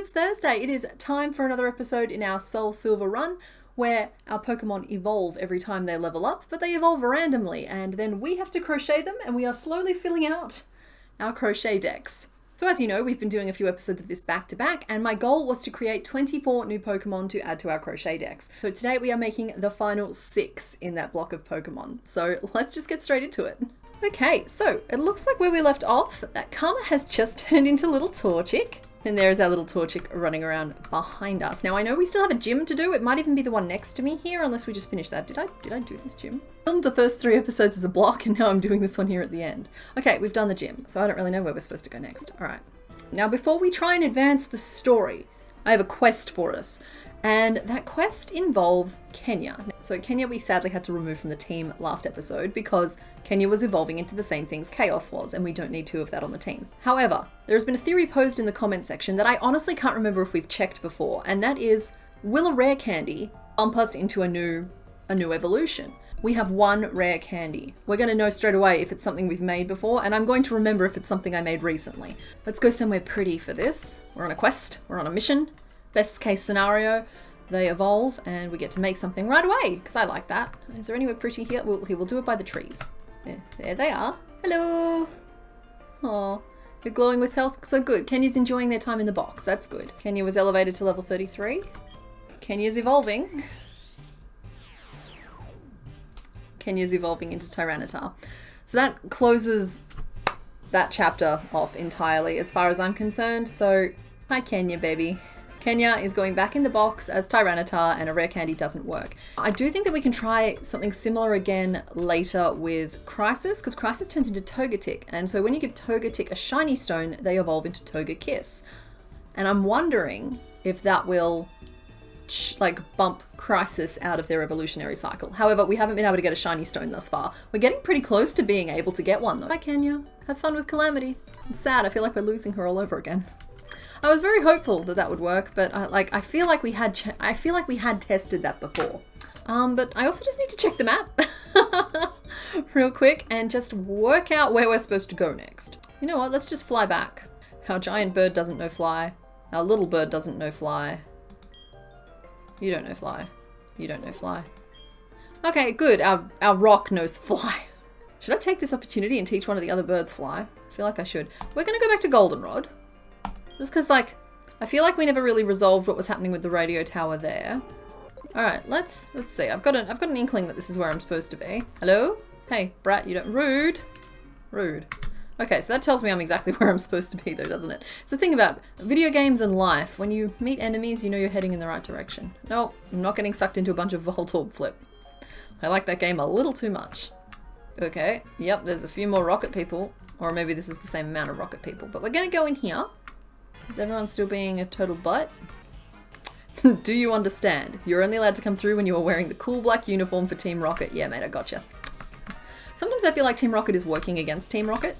it's Thursday. It is time for another episode in our Soul Silver run where our Pokemon evolve every time they level up, but they evolve randomly and then we have to crochet them and we are slowly filling out our crochet decks. So as you know, we've been doing a few episodes of this back to back and my goal was to create 24 new Pokemon to add to our crochet decks. So today we are making the final 6 in that block of Pokemon. So let's just get straight into it. Okay, so it looks like where we left off, that Karma has just turned into little Torchic. And there's our little Torchic running around behind us. Now I know we still have a gym to do. It might even be the one next to me here, unless we just finished that. Did I do this gym? I filmed the first 3 episodes as a block and now I'm doing this one here at the end. Okay, we've done the gym, so I don't really know where we're supposed to go next. All right. Now before we try and advance the story, I have a quest for us. And that quest involves Kenya. So Kenya we sadly had to remove from the team last episode because Kenya was evolving into the same things Chaos was, and we don't need 2 of that on the team. However, there has been a theory posed in the comment section that I honestly can't remember if we've checked before, and that is, will a rare candy bump us into a new evolution? We have 1 rare candy. We're going to know straight away if it's something we've made before, and I'm going to remember if it's something I made recently. Let's go somewhere pretty for this. We're on a quest, we're on a mission. Best case scenario, they evolve and we get to make something right away, because I like that. Is there anywhere pretty here? We'll do it by the trees. There they are. Hello. Oh, you're glowing with health. So good. Kenya's enjoying their time in the box. That's good. Kenya was elevated to level 33. Kenya's evolving. Kenya's evolving into Tyranitar. So that closes that chapter off entirely as far as I'm concerned. So, hi Kenya, baby. Kenya is going back in the box as Tyranitar and a rare candy doesn't work. I do think that we can try something similar again later with Crisis, because Crisis turns into Togetic, and so when you give Togetic a shiny stone, they evolve into Togekiss. And I'm wondering if that will bump Crisis out of their evolutionary cycle. However, we haven't been able to get a shiny stone thus far. We're getting pretty close to being able to get one though. Hi Kenya, have fun with Calamity. It's sad, I feel like we're losing her all over again. I was very hopeful that that would work, but I feel like we had tested that before. But I also just need to check the map real quick and just work out where we're supposed to go next. You know what? Let's just fly back. Our giant bird doesn't know fly. Our little bird doesn't know fly. You don't know fly. You don't know fly. Okay, good. Our rock knows fly. Should I take this opportunity and teach one of the other birds fly? I feel like I should. We're gonna go back to Goldenrod. Just because, I feel like we never really resolved what was happening with the radio tower there. All right, let's see. I've got an inkling that this is where I'm supposed to be. Hello? Hey, brat, you don't... Rude. Rude. Okay, so that tells me I'm exactly where I'm supposed to be, though, doesn't it? It's the thing about video games and life. When you meet enemies, you know you're heading in the right direction. Nope, I'm not getting sucked into a bunch of Voltorb flip. I like that game a little too much. Okay, yep, there's a few more rocket people. Or maybe this is the same amount of rocket people. But we're going to go in here. Is everyone still being a total butt? Do you understand? You're only allowed to come through when you are wearing the cool black uniform for Team Rocket. Yeah, mate, I gotcha. Sometimes I feel like Team Rocket is working against Team Rocket.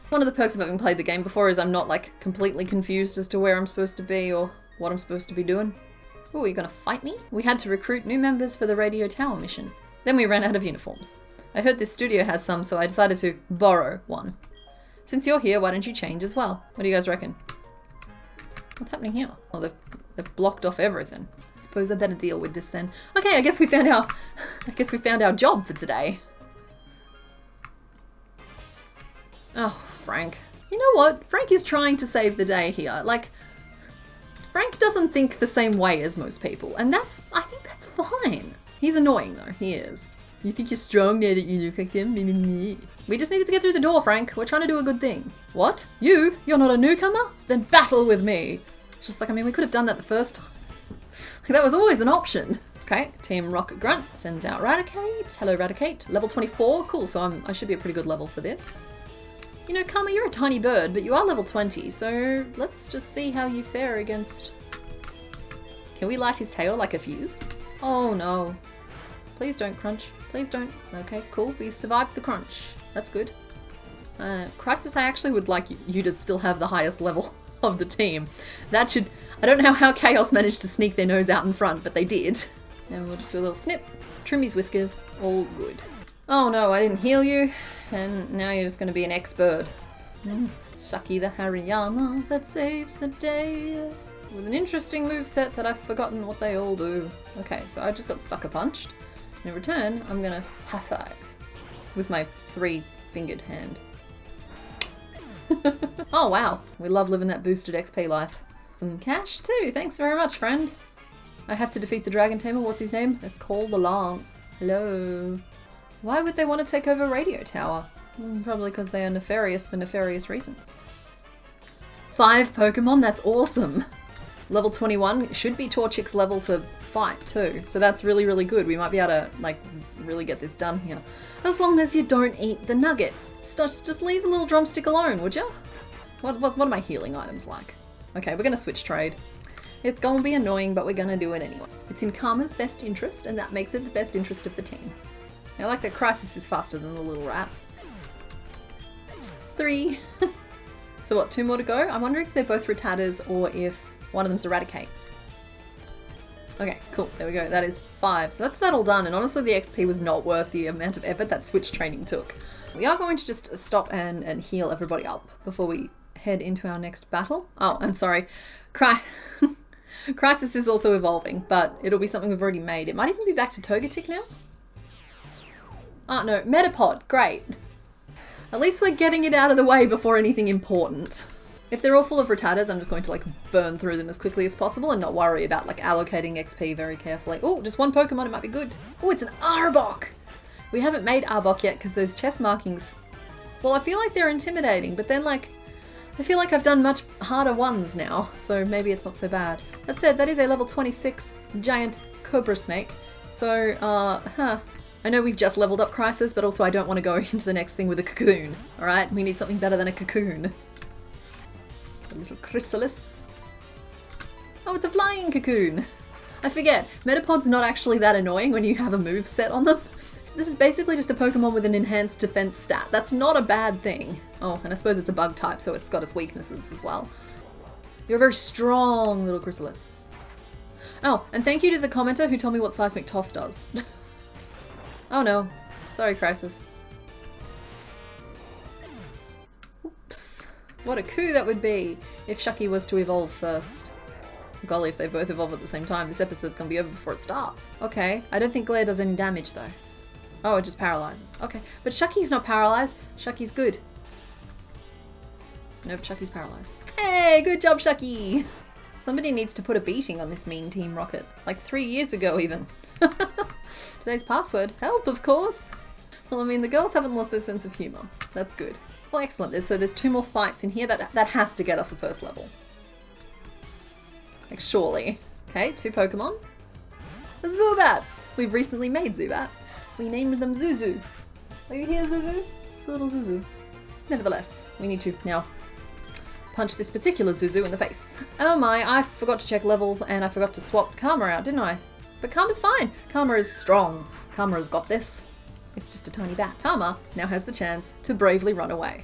One of the perks of having played the game before is I'm not completely confused as to where I'm supposed to be or what I'm supposed to be doing. Oh, are you gonna fight me? We had to recruit new members for the radio tower mission. Then we ran out of uniforms. I heard this studio has some, so I decided to borrow one. Since you're here, why don't you change as well? What do you guys reckon? What's happening here? Oh, they've blocked off everything. I suppose I better deal with this then. Okay, I guess we found our job for today. Oh, Frank. You know what? Frank is trying to save the day here. Frank doesn't think the same way as most people, and I think that's fine. He's annoying though, he is. You think you're strong now that you look like them? We just needed to get through the door, Frank. We're trying to do a good thing. What? You're not a newcomer? Then battle with me. It's just we could have done that the first time. That was always an option. Okay, Team Rocket Grunt sends out Raticate. Hello, Raticate. Level 24. Cool, so I should be a pretty good level for this. You know, Karma, you're a tiny bird, but you are level 20, so let's just see how you fare against... Can we light his tail like a fuse? Oh, no. Please don't crunch. Please don't. Okay, cool. We survived the crunch. That's good. Crisis, I actually would like you to still have the highest level of the team. That should... I don't know how Chaos managed to sneak their nose out in front, but they did. And we'll just do a little snip. Trim his whiskers. All good. Oh no, I didn't heal you. And now you're just going to be an ex-bird. Shucky the Hariyama that saves the day. with an interesting moveset that I've forgotten what they all do. Okay, so I just got sucker punched. In return, I'm gonna high five with my 3-fingered hand. Oh wow, we love living that boosted XP life. Some cash too, thanks very much, friend. I have to defeat the dragon tamer, what's his name? It's called the Lance. Hello. Why would they want to take over Radio Tower? Probably because they are nefarious for nefarious reasons. 5 Pokemon, that's awesome. Level 21 should be Torchic's level to fight too, so that's really, really good. We might be able to, like, really get this done here. As long as you don't eat the nugget. Just leave the little drumstick alone, would ya? What are my healing items like? Okay, we're gonna switch trade. It's gonna be annoying, but we're gonna do it anyway. It's in Karma's best interest, and that makes it the best interest of the team. I like that Crisis is faster than the little rat. 3. So what, 2 more to go? I'm wondering if they're both Rattatas or if one of them's Eradicate. Okay, cool, there we go. That is 5. So that's that all done, and honestly the XP was not worth the amount of effort that switch training took. We are going to just stop and heal everybody up before we head into our next battle. Oh, I'm sorry. Crisis is also evolving, but it'll be something we've already made. It might even be back to Togetic now. Oh no, Metapod, great. At least we're getting it out of the way before anything important. If they're all full of Rattatas, I'm just going to like burn through them as quickly as possible and not worry about like allocating XP very carefully. Oh, just 1 Pokemon, it might be good. Oh, it's an Arbok! We haven't made Arbok yet because those chest markings, well, I feel like they're intimidating, but then like, I feel like I've done much harder ones now, so maybe it's not so bad. That said, that is a level 26 giant cobra snake. So, I know we've just leveled up Crisis, but also I don't want to go into the next thing with a cocoon, alright? We need something better than a cocoon. A little chrysalis. Oh, it's a flying cocoon! I forget, Metapod's not actually that annoying when you have a move set on them. This is basically just a Pokemon with an enhanced defense stat. That's not a bad thing. Oh, and I suppose it's a bug type, so it's got its weaknesses as well. You're a very strong little chrysalis. Oh, and thank you to the commenter who told me what Seismic Toss does. Oh no. Sorry, Crisis. Oops. What a coup that would be if Shucky was to evolve first. Golly, if they both evolve at the same time, this episode's gonna be over before it starts. Okay, I don't think Glare does any damage though. Oh, it just paralyzes. Okay, but Shucky's not paralyzed. Shucky's good. Nope, Shucky's paralyzed. Hey, good job, Shucky! Somebody needs to put a beating on this mean Team Rocket. Like 3 years ago, even. Today's password. Help, of course! Well, I mean, the girls haven't lost their sense of humour. That's good. Well, excellent. So there's 2 more fights in here. That has to get us a first level. Like, surely. Okay, 2 Pokemon. Zubat! We've recently made Zubat. We named them Zuzu. Are you here, Zuzu? It's a little Zuzu. Nevertheless, we need to now punch this particular Zuzu in the face. Oh my, I forgot to check levels and I forgot to swap Karma out, didn't I? But Karma's fine. Karma is strong. Karma's got this. It's just a tiny bat. Karma now has the chance to bravely run away.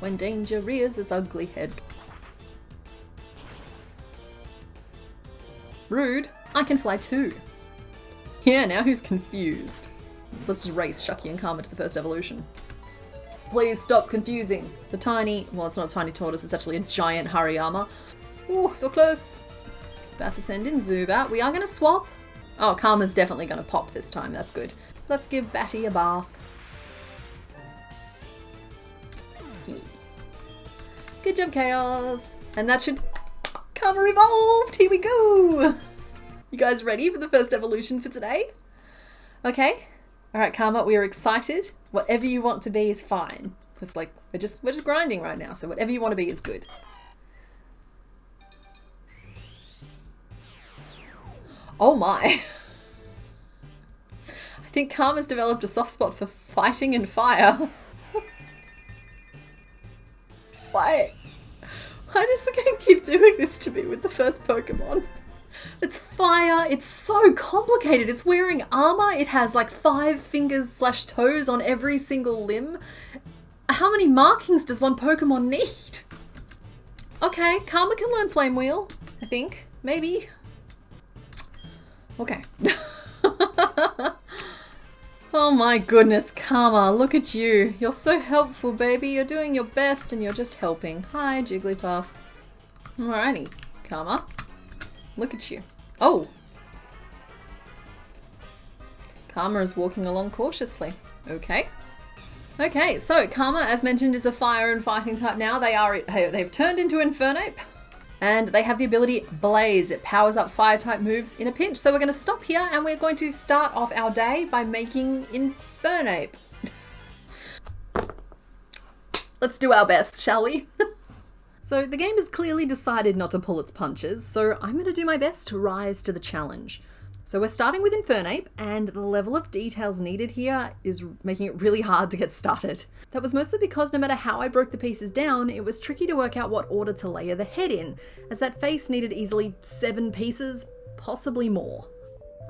When danger rears its ugly head. Rude. I can fly too. Yeah, now who's confused? Let's just race Shucky and Karma to the first evolution. Please stop confusing the tiny, well, it's not a tiny tortoise, it's actually a giant Hariyama. Ooh, so close. About to send in Zubat. We are going to swap. Oh, Karma's definitely going to pop this time. That's good. Let's give Batty a bath. Yeah. Good job, Chaos. And that should... Karma evolved! Here we go! You guys ready for the first evolution for today? Okay. Alright, Karma, we are excited. Whatever you want to be is fine. Because like we're just grinding right now, so whatever you want to be is good. Oh my. I think Karma's developed a soft spot for fighting and fire. Why? Why does the game keep doing this to me with the first Pokemon? It's fire, it's so complicated. It's wearing armor, it has like 5 fingers / toes on every single limb. How many markings does one Pokemon need? Okay, Karma can learn Flame Wheel, I think. Maybe. Okay. Oh my goodness, Karma, look at you. You're so helpful, baby. You're doing your best and you're just helping. Hi, Jigglypuff. Alrighty. Karma. Look at you. Oh! Karma is walking along cautiously. Okay. Okay, so Karma, as mentioned, is a fire and fighting type now. They've turned into Infernape. And they have the ability Blaze. It powers up fire type moves in a pinch. So we're going to stop here and we're going to start off our day by making Infernape. Let's do our best, shall we? So the game has clearly decided not to pull its punches, so I'm going to do my best to rise to the challenge. So we're starting with Infernape, and the level of details needed here is making it really hard to get started. That was mostly because no matter how I broke the pieces down, it was tricky to work out what order to layer the head in, as that face needed easily 7 pieces, possibly more.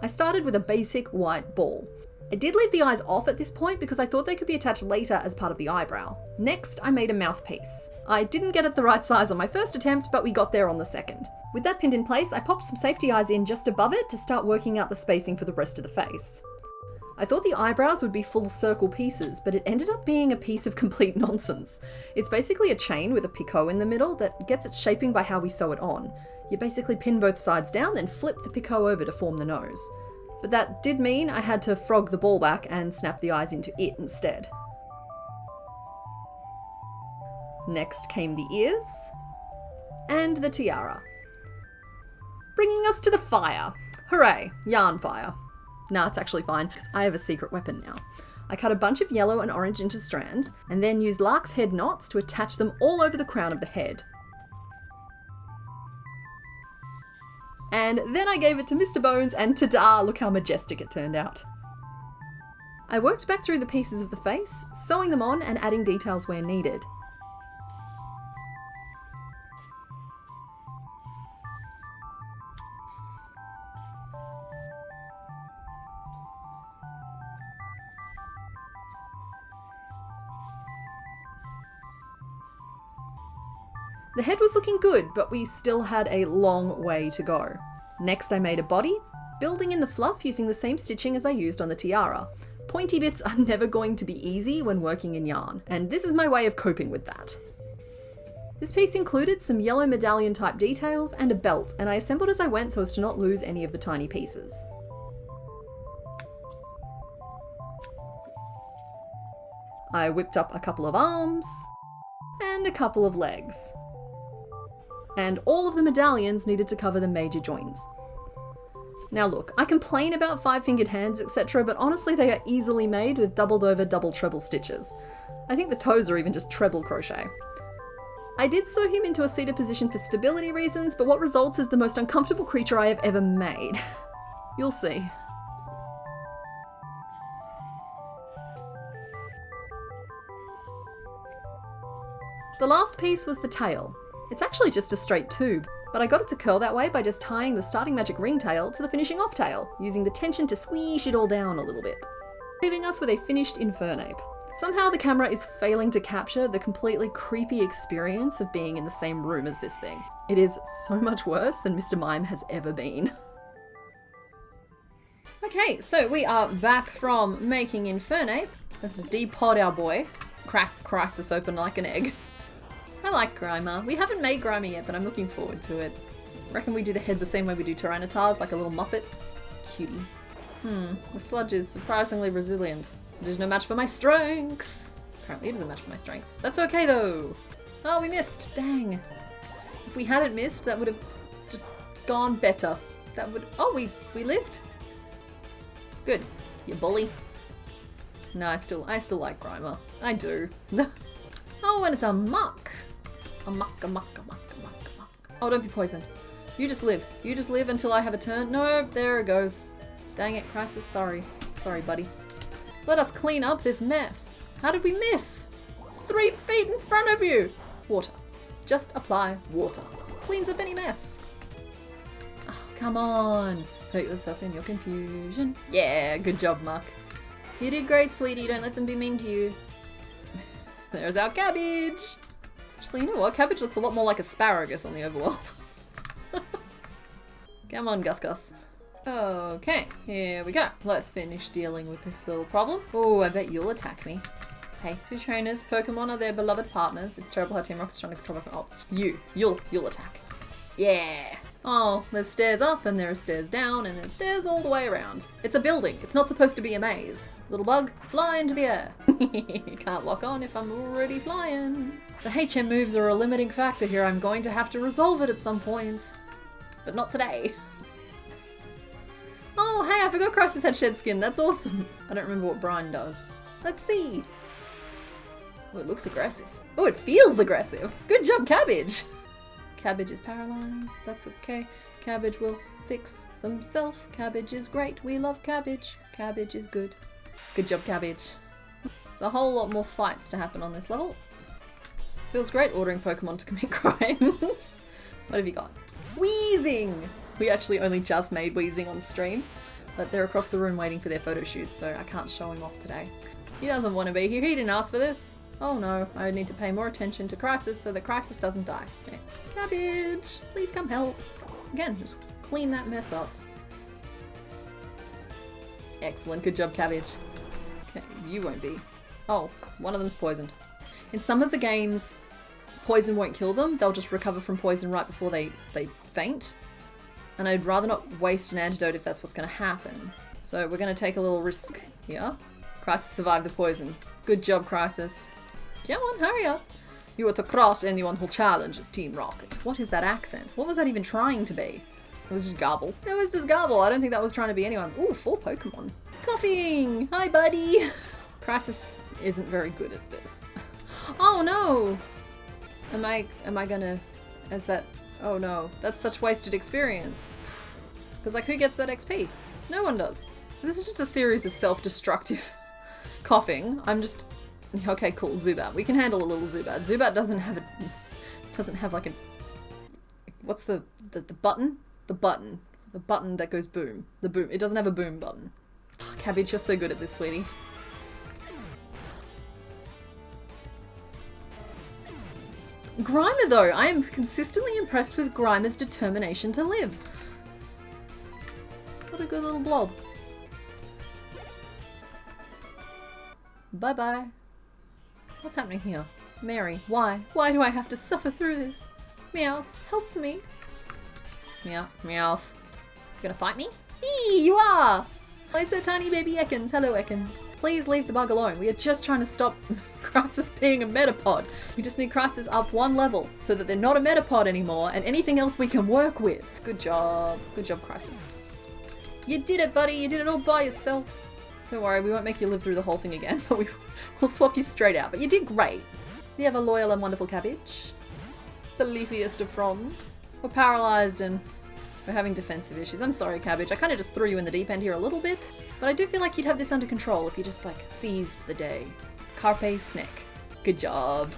I started with a basic white ball. I did leave the eyes off at this point because I thought they could be attached later as part of the eyebrow. Next, I made a mouthpiece. I didn't get it the right size on my first attempt, but we got there on the second. With that pinned in place, I popped some safety eyes in just above it to start working out the spacing for the rest of the face. I thought the eyebrows would be full circle pieces, but it ended up being a piece of complete nonsense. It's basically a chain with a picot in the middle that gets its shaping by how we sew it on. You basically pin both sides down, then flip the picot over to form the nose. But that did mean I had to frog the ball back and snap the eyes into it instead. Next came the ears and the tiara. Bringing us to the fire. Hooray, yarn fire. Nah, it's actually fine because I have a secret weapon now. I cut a bunch of yellow and orange into strands and then used lark's head knots to attach them all over the crown of the head. And then I gave it to Mr. Bones and ta-da, look how majestic it turned out. I worked back through the pieces of the face, sewing them on and adding details where needed. The head was looking good, but we still had a long way to go. Next I made a body, building in the fluff using the same stitching as I used on the tiara. Pointy bits are never going to be easy when working in yarn, and this is my way of coping with that. This piece included some yellow medallion type details and a belt, and I assembled as I went so as to not lose any of the tiny pieces. I whipped up a couple of arms and a couple of legs. And all of the medallions needed to cover the major joints. Now look, I complain about 5-fingered hands, etc., but honestly they are easily made with doubled over double treble stitches. I think the toes are even just treble crochet. I did sew him into a seated position for stability reasons, but what results is the most uncomfortable creature I have ever made. You'll see. The last piece was the tail. It's actually just a straight tube, but I got it to curl that way by just tying the starting magic ringtail to the finishing off tail, using the tension to squish it all down a little bit, leaving us with a finished Infernape. Somehow the camera is failing to capture the completely creepy experience of being in the same room as this thing. It is so much worse than Mr. Mime has ever been. Okay, so we are back from making Infernape. Let's depod our boy. Crack Crisis open like an egg. I like Grimer. We haven't made Grimer yet, but I'm looking forward to it. Reckon we do the head the same way we do Tyrannotars, like a little Muppet. Cutie. The sludge is surprisingly resilient. It is no match for my strength. Apparently it is a match for my strength. That's okay though. Oh, we missed. Dang. If we hadn't missed, that would have just gone better. That would... Oh, we lived. Good. You bully. No, I still like Grimer. I do. Oh, and it's Amok. Amok. Oh, don't be poisoned. You just live. You just live until I have a turn. No, there it goes. Dang it, Crisis. Sorry. Sorry, buddy. Let us clean up this mess. How did we miss? It's 3 feet in front of you. Water. Just apply water. Cleans up any mess. Oh, come on. Hurt yourself in your confusion. Yeah, good job, Mark. You did great, sweetie. Don't let them be mean to you. There's our cabbage. Actually, you know what? Cabbage looks a lot more like asparagus on the overworld. Come on, Gus. Okay, here we go. Let's finish dealing with this little problem. Oh, I bet you'll attack me. Hey, 2 trainers. Pokemon are their beloved partners. It's terrible how Team Rocket's trying to control my... Oh, you'll attack. Yeah. Oh, there's stairs up and there are stairs down and there's stairs all the way around. It's a building. It's not supposed to be a maze. Little bug, fly into the air. Can't lock on if I'm already flying. The HM moves are a limiting factor here. I'm going to have to resolve it at some point. But not today. Oh, hey, I forgot Crisis had shed skin. That's awesome. I don't remember what Brian does. Let's see. Oh, it looks aggressive. Oh, it feels aggressive. Good job, Cabbage. Cabbage is paralyzed. That's okay. Cabbage will fix themselves. Cabbage is great. We love Cabbage. Cabbage is good. Good job, Cabbage. There's a whole lot more fights to happen on this level. Feels great ordering Pokemon to commit crimes. What have you got? Wheezing! We actually only just made Wheezing on stream, but they're across the room waiting for their photo shoot, so I can't show him off today. He doesn't want to be here. He didn't ask for this. Oh no, I need to pay more attention to Crisis so that Crisis doesn't die. Okay. Cabbage, please come help. Again, just clean that mess up. Excellent, good job, Cabbage. Okay, you won't be. Oh, one of them's poisoned. In some of the games, poison won't kill them. They'll just recover from poison right before they faint. And I'd rather not waste an antidote if that's what's going to happen. So we're going to take a little risk here. Crisis survived the poison. Good job, Crisis. Come on, hurry up. You are to cross anyone who challenges Team Rocket. What is that accent? What was that even trying to be? It was just garble. It was just garble. I don't think that was trying to be anyone. Ooh, 4 Pokemon. Coughing! Hi, buddy! Crisis isn't very good at this. Oh no! Am I gonna... Is that... Oh no, that's such wasted experience. Because like, who gets that XP? No one does. This is just a series of self-destructive coughing. I'm just... Okay, cool, Zubat. We can handle a little Zubat. Zubat doesn't have like a... What's the button? The button. The button that goes boom. The boom. It doesn't have a boom button. Oh, Cabbage, you're so good at this, sweetie. Grimer though, I am consistently impressed with Grimer's determination to live. What a good little blob. Bye-bye. What's happening here? Mary, why? Why do I have to suffer through this? Meowth, help me. Meow, Meowth. You gonna fight me? Eee, you are! Oh, it's a tiny baby Ekans. Hello, Ekans. Please leave the bug alone. We are just trying to stop Crisis being a Metapod. We just need Crisis up 1 level so that they're not a Metapod anymore and anything else we can work with. Good job. Good job, Crisis. You did it, buddy. You did it all by yourself. Don't worry, we won't make you live through the whole thing again, but we'll swap you straight out. But you did great. We have a loyal and wonderful Cabbage. The leafiest of fronds. We're paralysed and we're having defensive issues. I'm sorry, Cabbage. I kind of just threw you in the deep end here a little bit, but I do feel like you'd have this under control if you just, like, seized the day. Carpe Snick. Good job.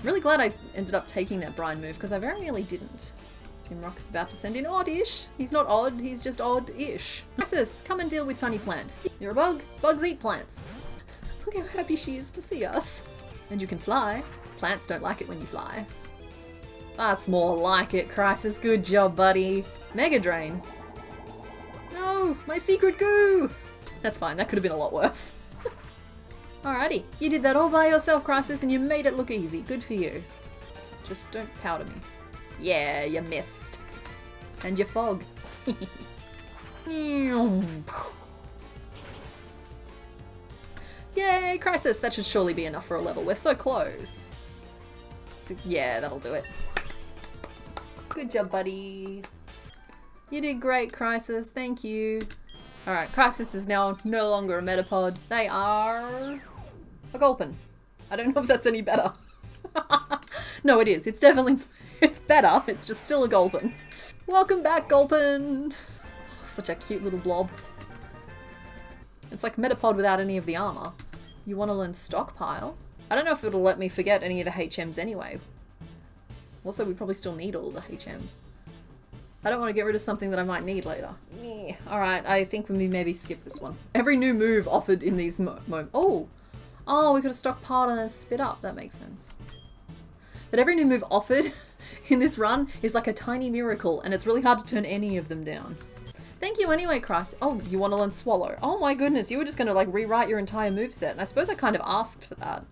Really glad I ended up taking that Brian move, because I very nearly didn't. Team Rocket's about to send in Oddish. He's not odd, he's just odd-ish. Crisis, come and deal with Tiny Plant. You're a bug. Bugs eat plants. Look how happy she is to see us. And you can fly. Plants don't like it when you fly. That's more like it, Crisis. Good job, buddy. Mega Drain. No, my secret goo! That's fine, that could have been a lot worse. Alrighty, you did that all by yourself, Crisis, and you made it look easy. Good for you. Just don't powder me. Yeah, you missed. And you fog. Yay, Crisis! That should surely be enough for a level. We're so close. So, yeah, that'll do it. Good job, buddy. You did great, Crisis. Thank you. Alright, Crisis is now no longer a Metapod. They are a Gulpin. I don't know if that's any better. No, it is. It's definitely... It's better. It's just still a Gulpin. Welcome back, Gulpin. Oh, such a cute little blob. It's like Metapod without any of the armor. You want to learn Stockpile? I don't know if it'll let me forget any of the HMs anyway. Also, we probably still need all the HMs. I don't want to get rid of something that I might need later. Yeah. Alright, I think we maybe skip this one. Every new move offered in these moments. Oh! Oh, we could have stockpiled and then spit up. That makes sense. But every new move offered in this run is like a tiny miracle, and it's really hard to turn any of them down. Thank you anyway, Crisis. Oh, you want to learn Swallow. Oh my goodness, you were just going to like rewrite your entire moveset, and I suppose I kind of asked for that.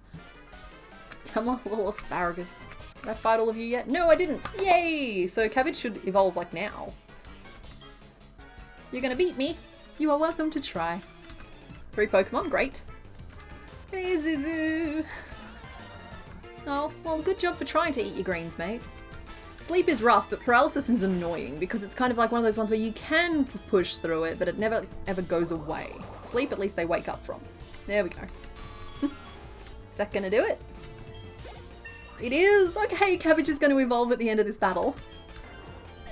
Come on, little asparagus. Did I fight all of you yet? No, I didn't. Yay! So cabbage should evolve like now. You're gonna beat me. You are welcome to try. 3 Pokemon, great. Hey, Zuzu. Oh, well, good job for trying to eat your greens, mate. Sleep is rough, but paralysis is annoying because it's kind of like one of those ones where you can push through it, but it never ever goes away. Sleep, at least they wake up from. There we go. Is that gonna do it? It is! Okay, cabbage is going to evolve at the end of this battle.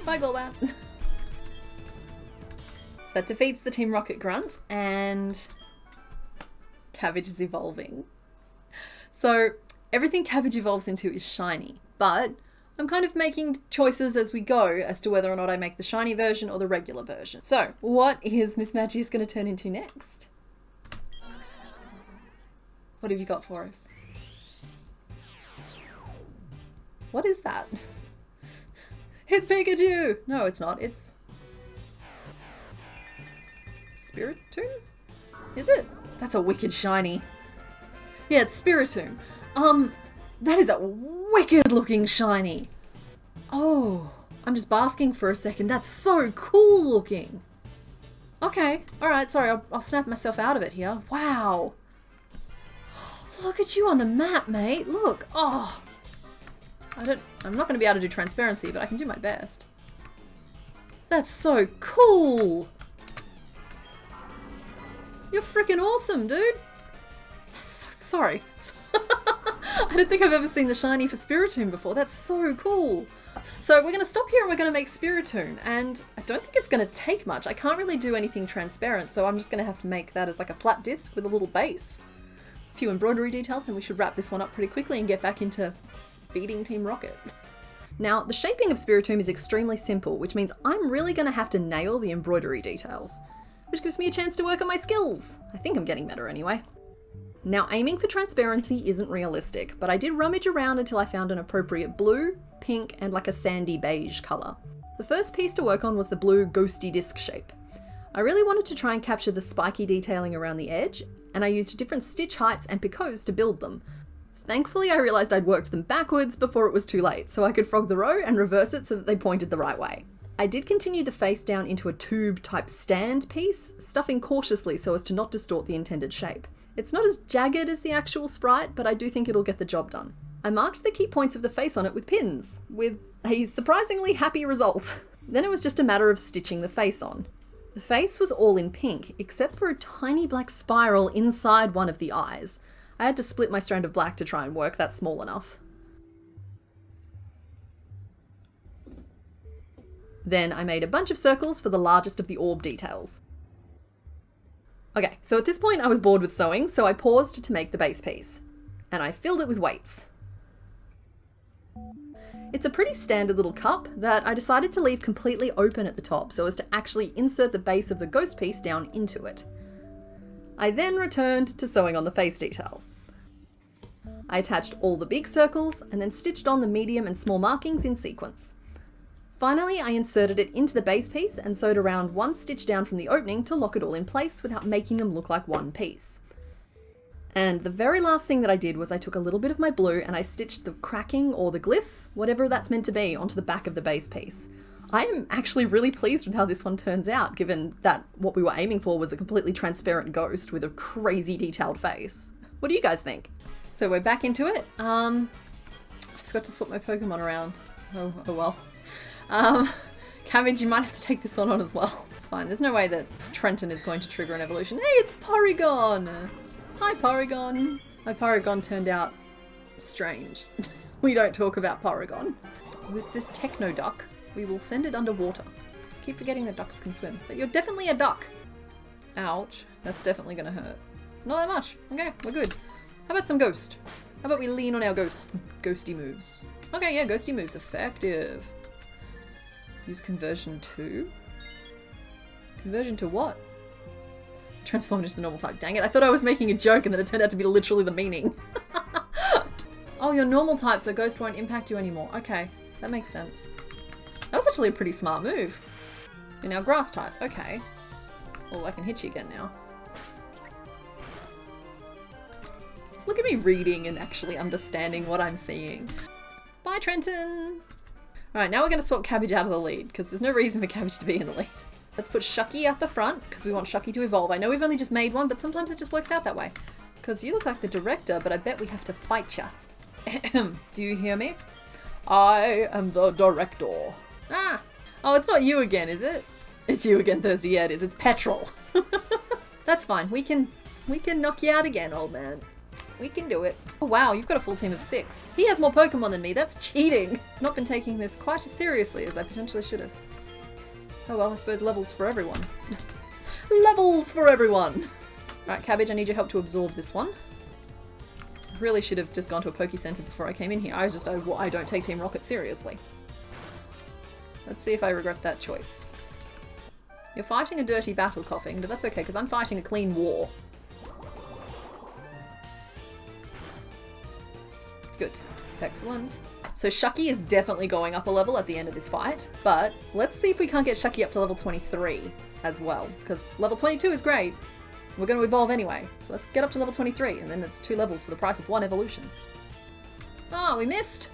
Bye, Golbat. So that defeats the Team Rocket grunt, and cabbage is evolving. So everything cabbage evolves into is shiny, but I'm kind of making choices as we go as to whether or not I make the shiny version or the regular version. So what is Miss Magius going to turn into next? What have you got for us? What is that? It's Pikachu! No, it's not. It's Spiritomb? Is it? That's a wicked shiny. Yeah, it's Spiritomb. That is a wicked looking shiny. Oh, I'm just basking for a second. That's so cool looking. Okay, alright, sorry, I'll snap myself out of it here. Wow. Look at you on the map, mate. Look. Oh. I'm not going to be able to do transparency, but I can do my best. That's so cool. You're freaking awesome, dude. Sorry. I don't think I've ever seen the shiny for Spiritomb before. That's so cool. So we're going to stop here and we're going to make Spiritomb, and I don't think it's going to take much. I can't really do anything transparent, so I'm just going to have to make that as like a flat disc with a little base. A few embroidery details, and we should wrap this one up pretty quickly and get back into beating Team Rocket. Now, the shaping of Spiritomb is extremely simple, which means I'm really going to have to nail the embroidery details, which gives me a chance to work on my skills. I think I'm getting better anyway. Now, aiming for transparency isn't realistic, but I did rummage around until I found an appropriate blue, pink, and like a sandy beige colour. The first piece to work on was the blue ghosty disc shape. I really wanted to try and capture the spiky detailing around the edge, and I used different stitch heights and picots to build them. Thankfully, I realised I'd worked them backwards before it was too late, so I could frog the row and reverse it so that they pointed the right way. I did continue the face down into a tube-type stand piece, stuffing cautiously so as to not distort the intended shape. It's not as jagged as the actual sprite, but I do think it'll get the job done. I marked the key points of the face on it with pins, with a surprisingly happy result. Then it was just a matter of stitching the face on. The face was all in pink, except for a tiny black spiral inside one of the eyes. I had to split my strand of black to try and work that small enough. Then I made a bunch of circles for the largest of the orb details. Okay, so at this point I was bored with sewing, so I paused to make the base piece. And I filled it with weights. It's a pretty standard little cup that I decided to leave completely open at the top so as to actually insert the base of the ghost piece down into it. I then returned to sewing on the face details. I attached all the big circles and then stitched on the medium and small markings in sequence. Finally, I inserted it into the base piece and sewed around one stitch down from the opening to lock it all in place without making them look like one piece. And the very last thing that I did was I took a little bit of my blue and I stitched the cracking or the glyph, whatever that's meant to be, onto the back of the base piece. I am actually really pleased with how this one turns out, given that what we were aiming for was a completely transparent ghost with a crazy detailed face. What do you guys think? So we're back into it. I forgot to swap my Pokemon around. Oh well. Cabbage, you might have to take this one on as well. It's fine. There's no way that Trenton is going to trigger an evolution. Hey, it's Porygon! Hi, Porygon. My Porygon turned out strange. We don't talk about Porygon. This techno duck, we will send it underwater. Keep forgetting that ducks can swim, but you're definitely a duck. Ouch. That's definitely gonna hurt. Not that much. Okay, we're good. How about some ghost? How about we lean on our ghosty moves? Okay, yeah, ghosty moves. Effective. Use conversion to? Conversion to what? Transform into the normal type. Dang it, I thought I was making a joke and then it turned out to be literally the meaning. Oh, you're normal type, so ghost won't impact you anymore. Okay, that makes sense. That was actually a pretty smart move. You're now grass type. Okay. Oh, I can hit you again now. Look at me reading and actually understanding what I'm seeing. Bye, Bye, Trenton. All right, now we're going to swap Cabbage out of the lead because there's no reason for Cabbage to be in the lead. Let's put Shucky at the front because we want Shucky to evolve. I know we've only just made one, but sometimes it just works out that way. Because you look like the director, but I bet we have to fight ya. Do you hear me? I am the director. Ah! Oh, it's not you again, is it? It's you again, Thursday. Yeah, it is. It's Petrol. That's fine. We can knock you out again, old man. We can do it. Oh wow, you've got a full team of 6. He has more Pokemon than me. That's cheating. Not been taking this quite as seriously as I potentially should have. Oh well, I suppose levels for everyone. Levels for everyone! Alright, Cabbage, I need your help to absorb this one. I really should have just gone to a Poke Center before I came in here. I don't take Team Rocket seriously. Let's see if I regret that choice. You're fighting a dirty battle, Coughing, but that's okay because I'm fighting a clean war. Good. Excellent. So Shucky is definitely going up a level at the end of this fight, but let's see if we can't get Shucky up to level 23 as well, because level 22 is great. We're going to evolve anyway, so let's get up to level 23, and then it's 2 levels for the price of 1 evolution. Oh, we missed!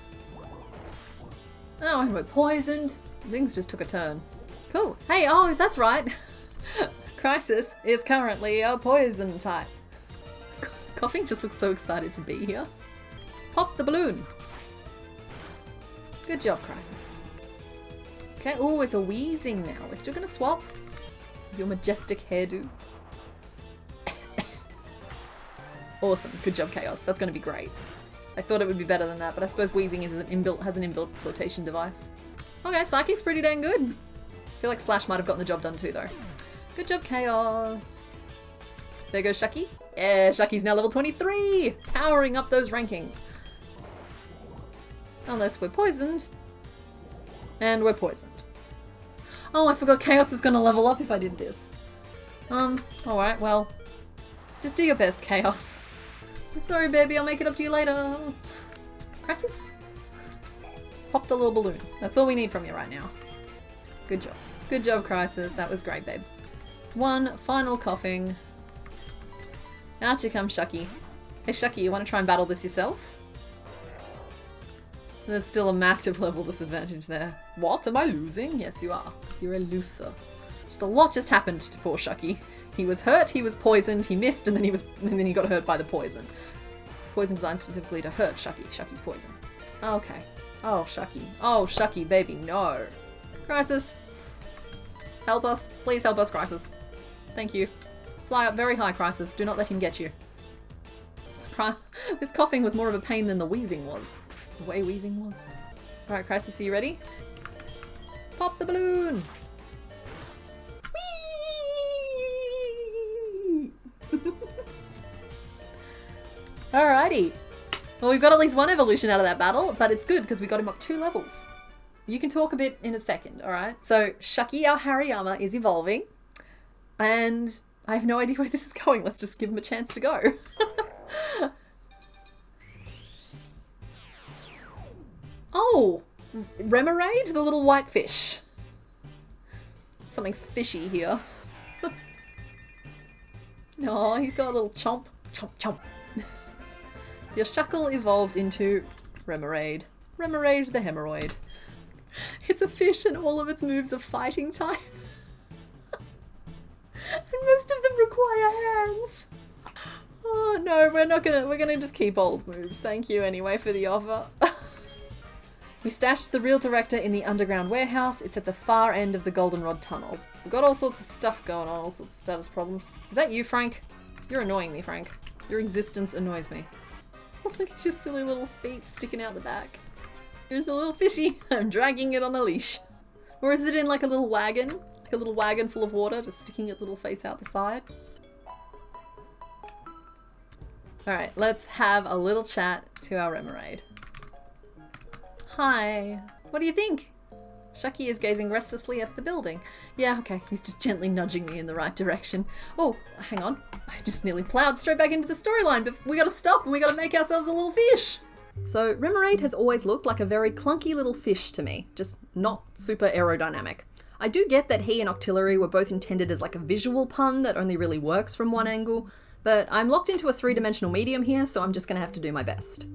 Oh, and we're poisoned. Things just took a turn. Cool. Hey, oh, that's right. Crisis is currently a poison type. Coughing just looks so excited to be here. Pop the balloon. Good job, Crisis. Okay, oh, it's a Wheezing now. We're still gonna swap your majestic hairdo. Awesome. Good job, Chaos. That's gonna be great. I thought it would be better than that, but I suppose Wheezing has an inbuilt flotation device. Okay, Psychic's pretty dang good. I feel like Slash might have gotten the job done too, though. Good job, Chaos. There goes Shucky. Yeah, Shucky's now level 23! Powering up those rankings. Unless we're poisoned. And we're poisoned. Oh, I forgot Chaos is gonna level up if I did this. Alright, well. Just do your best, Chaos. I'm sorry, baby, I'll make it up to you later. Crisis? Just pop the little balloon. That's all we need from you right now. Good job. Good job, Crisis. That was great, babe. One final Coughing. Out you come, Shucky. Hey, Shucky, you want to try and battle this yourself? There's still a massive level disadvantage there. What? Am I losing? Yes, you are. You're a loser. Just a lot just happened to poor Shucky. He was hurt, he was poisoned, he missed, and then he got hurt by the poison. Poison designed specifically to hurt Shucky. Shucky's poison. Okay. Oh, Shucky. Oh, Shucky, baby, no. Crisis. Help us. Please help us, Crisis. Thank you. Fly up very high, Crisis. Do not let him get you. This Coughing was more of a pain than the Wheezing was. The way Wheezing was. Alright, Crisis, are you ready? Pop the balloon! Whee! Alrighty. Well, we've got at least 1 evolution out of that battle, but it's good because we got him up 2 levels. You can talk a bit in a second, alright? So, Shucky, our Hariyama, is evolving, and I have no idea where this is going. Let's just give him a chance to go. Oh! Remoraid, the little white fish. Something's fishy here. No, he's got a little chomp. Chomp, chomp. Your Shuckle evolved into Remoraid. Remoraid the hemorrhoid. It's a fish and all of its moves are fighting type. And most of them require hands. Oh no, we're gonna just keep old moves. Thank you anyway for the offer. We stashed the real director in the underground warehouse. It's at the far end of the Goldenrod Tunnel. We've got all sorts of stuff going on, all sorts of status problems. Is that you, Frank? You're annoying me, Frank. Your existence annoys me. Look at your silly little feet sticking out the back. Here's a little fishy. I'm dragging it on a leash. Or is it in like a little wagon? Like a little wagon full of water, just sticking its little face out the side? Alright, let's have a little chat to our Remoraid. Hi. What do you think? Shucky is gazing restlessly at the building. Yeah, okay, he's just gently nudging me in the right direction. Oh, hang on. I just nearly plowed straight back into the storyline, but we gotta stop and we gotta make ourselves a little fish. So, Remoraid has always looked like a very clunky little fish to me, just not super aerodynamic. I do get that he and Octillery were both intended as like a visual pun that only really works from one angle, but I'm locked into a 3-dimensional medium here, so I'm just gonna have to do my best.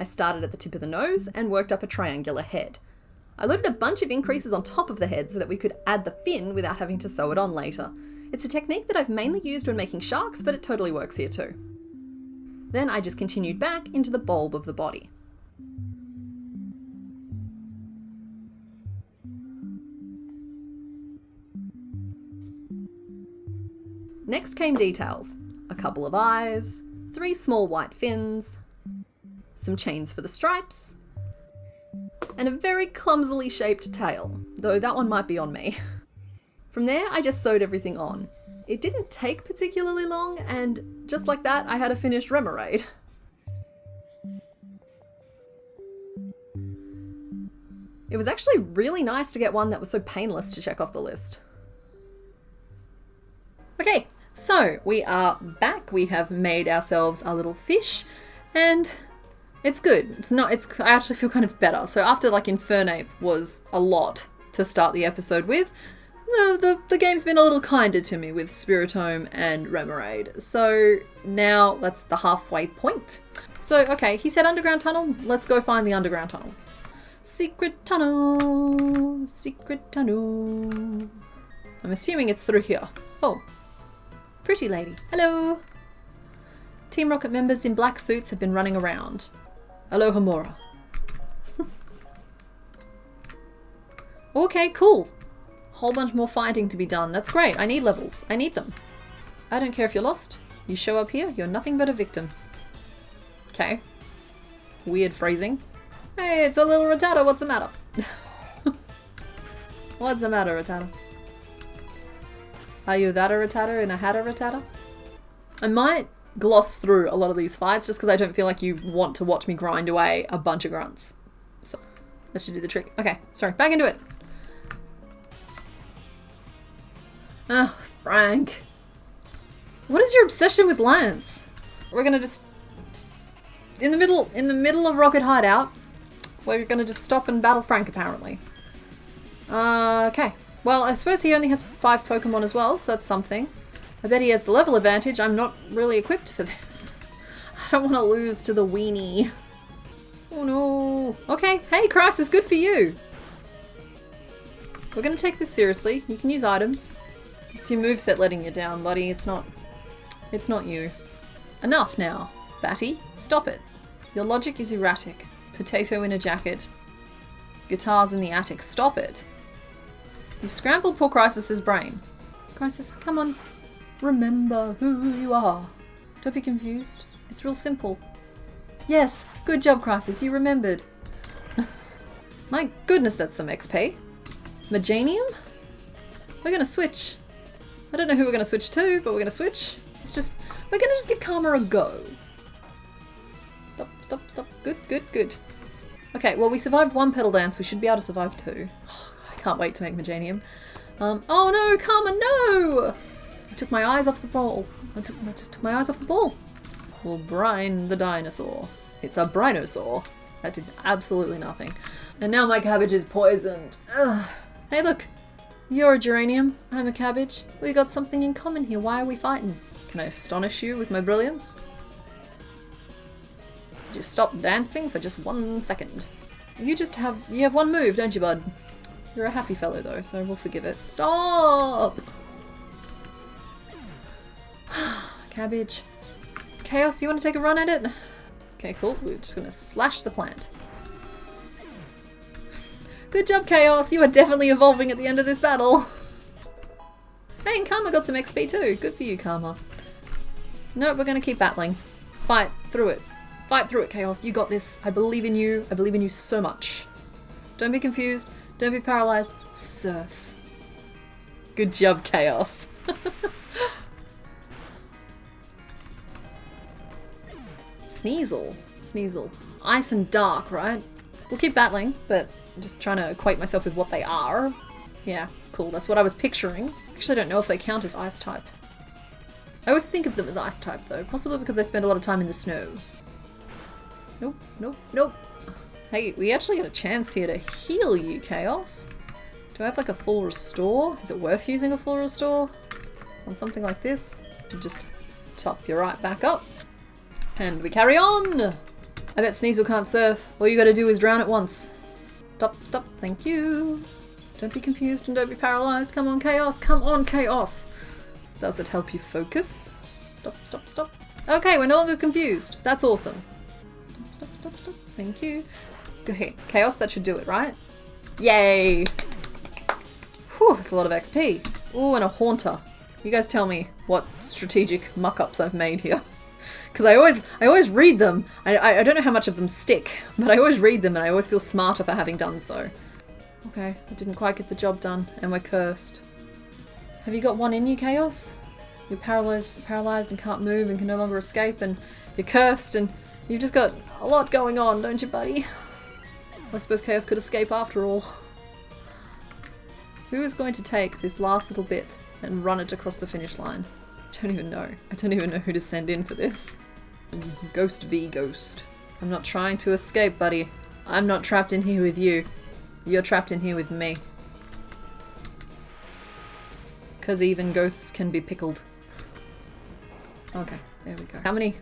I started at the tip of the nose and worked up a triangular head. I loaded a bunch of increases on top of the head so that we could add the fin without having to sew it on later. It's a technique that I've mainly used when making sharks, but it totally works here too. Then I just continued back into the bulb of the body. Next came details. A couple of eyes, 3 small white fins, some chains for the stripes, and a very clumsily shaped tail, though that one might be on me. From there, I just sewed everything on. It didn't take particularly long, and just like that, I had a finished remoraid. It was actually really nice to get one that was so painless to check off the list. Okay, so we are back. We have made ourselves a little fish, and it's good. I actually feel kind of better. So after like Infernape was a lot to start the episode with, the game's been a little kinder to me with Spiritome and Remoraid. So now that's the halfway point. So, okay, he said underground tunnel. Let's go find the underground tunnel. Secret tunnel, secret tunnel. I'm assuming it's through here. Oh, pretty lady. Hello. Team Rocket members in black suits have been running around. Aloha Mora. Okay, cool. Whole bunch more fighting to be done. That's great. I need levels. I need them. I don't care if you're lost. You show up here, you're nothing but a victim. Okay. Weird phrasing. Hey, it's a little Rattata. What's the matter? What's the matter, Rattata? Are you that a Rattata in a hat a Rattata? I might gloss through a lot of these fights just because I don't feel like you want to watch me grind away a bunch of grunts. So, that should do the trick. Okay, sorry. Back into it. Oh, Frank. What is your obsession with Lance? We're gonna just... In the middle of Rocket Hideout, we're gonna just stop and battle Frank, apparently. Okay. Well, I suppose he only has 5 Pokemon as well, so that's something. I bet he has the level advantage. I'm not really equipped for this. I don't want to lose to the weenie. Oh no. Okay, hey Crisis, good for you. We're gonna take this seriously. You can use items. It's your moveset letting you down, buddy. It's not you. Enough now, Batty. Stop it. Your logic is erratic. Potato in a jacket. Guitars in the attic. Stop it. You've scrambled poor Crisis's brain. Crisis, come on. Remember who you are. Don't be confused. It's real simple. Yes, good job, Crisis. You remembered. My goodness, that's some XP. Magenium? We're gonna switch. I don't know who we're gonna switch to, but we're gonna switch. We're gonna just give Karma a go. Stop. Good. Okay, well we survived 1 Petal Dance. We should be able to survive 2. Oh, I can't wait to make Magenium. Oh no, Karma, no! I took my eyes off the ball. I just took my eyes off the ball. We'll brine the dinosaur. It's a brinosaur. That did absolutely nothing. And now my cabbage is poisoned. Ugh. Hey look, you're a geranium, I'm a cabbage. We got something in common here. Why are we fighting? Can I astonish you with my brilliance? Just stop dancing for just 1 second. You have 1 move, don't you, bud? You're a happy fellow though, so we'll forgive it. Stop! Cabbage. Chaos, you want to take a run at it? Okay, cool. We're just going to slash the plant. Good job, Chaos. You are definitely evolving at the end of this battle. Hey, and Karma got some XP too. Good for you, Karma. No, we're going to keep battling. Fight through it. Fight through it, Chaos. You got this. I believe in you. I believe in you so much. Don't be confused. Don't be paralyzed. Surf. Good job, Chaos. Sneasel. Ice and dark, right? We'll keep battling, but I'm just trying to equate myself with what they are. Yeah, cool. That's what I was picturing. Actually, I don't know if they count as ice type. I always think of them as ice type, though. Possibly because they spend a lot of time in the snow. Nope. Hey, we actually got a chance here to heal you, Chaos. Do I have like a full restore? Is it worth using a full restore on something like this? To just top you right back up. And we carry on! I bet Sneasel can't surf. All you gotta do is drown at once. Stop, stop, thank you. Don't be confused and don't be paralyzed. Come on, Chaos, come on, Chaos. Does it help you focus? Stop, stop, stop. Okay, we're no longer confused. That's awesome. Stop, stop, stop, stop. Thank you. Go ahead. Chaos, that should do it, right? Yay! Whew, that's a lot of XP. Ooh, and a haunter. You guys tell me what strategic muck-ups I've made here. Because I always read them. I don't know how much of them stick, but I always read them and I always feel smarter for having done so. Okay, I didn't quite get the job done and we're cursed. Have you got one in you, Chaos? You're paralyzed and can't move and can no longer escape and you're cursed and you've just got a lot going on, don't you, buddy? I suppose Chaos could escape after all. Who is going to take this last little bit and run it across the finish line? I don't even know. I don't even know who to send in for this. Ghost v Ghost. I'm not trying to escape, buddy. I'm not trapped in here with you. You're trapped in here with me. 'Cause even ghosts can be pickled. Okay, there we go. How many?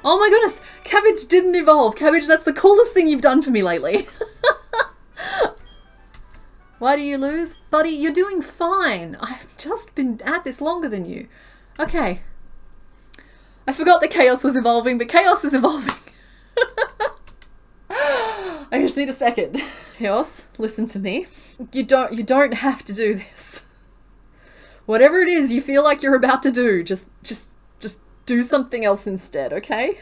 Oh my goodness! Cabbage didn't evolve! Cabbage, that's the coolest thing you've done for me lately. Why do you lose? Buddy, you're doing fine. I've just been at this longer than you. Okay. I forgot that Chaos was evolving, but Chaos is evolving. I just need a second. Chaos, listen to me. You don't have to do this. Whatever it is you feel like you're about to do, just do something else instead, okay?